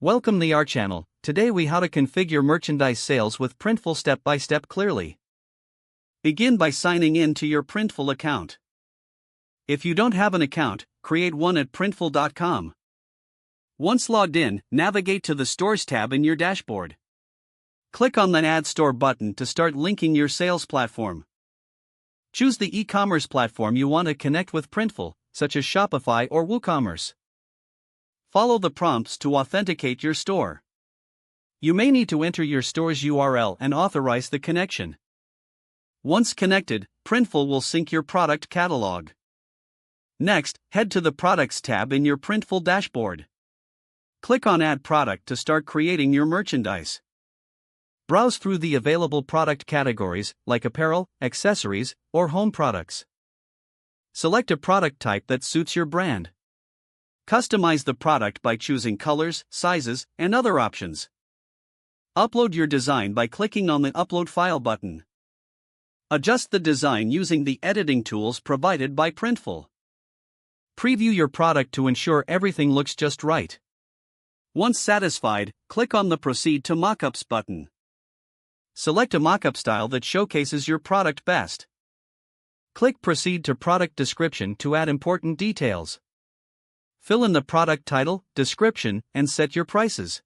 Welcome to our channel. Today we how to configure merchandise sales with Printful step by step clearly. Begin by signing in to your Printful account. If you don't have an account, create one at printful.com. Once logged in, navigate to the Stores tab in your dashboard. Click on the Add Store button to start linking your sales platform. Choose the e-commerce platform you want to connect with Printful, such as Shopify or WooCommerce. Follow the prompts to authenticate your store. You may need to enter your store's URL and authorize the connection. Once connected, Printful will sync your product catalog. Next, head to the Products tab in your Printful dashboard. Click on Add Product to start creating your merchandise. Browse through the available product categories, like apparel, accessories, or home products. Select a product type that suits your brand. Customize the product by choosing colors, sizes, and other options. Upload your design by clicking on the Upload File button. Adjust the design using the editing tools provided by Printful. Preview your product to ensure everything looks just right. Once satisfied, click on the Proceed to Mockups button. Select a mockup style that showcases your product best. Click Proceed to Product Description to add important details. Fill in the product title, description, and set your prices.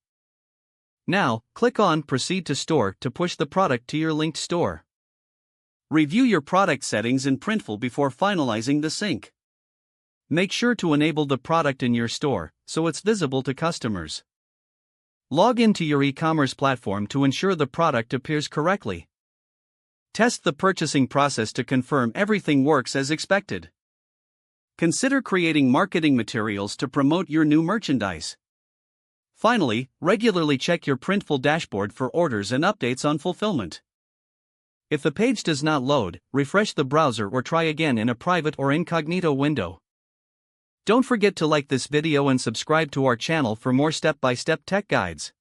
Now, click on Proceed to Store to push the product to your linked store. Review your product settings in Printful before finalizing the sync. Make sure to enable the product in your store, so it's visible to customers. Log into your e-commerce platform to ensure the product appears correctly. Test the purchasing process to confirm everything works as expected. Consider creating marketing materials to promote your new merchandise. Finally, regularly check your Printful dashboard for orders and updates on fulfillment. If the page does not load, refresh the browser or try again in a private or incognito window. Don't forget to like this video and subscribe to our channel for more step-by-step tech guides.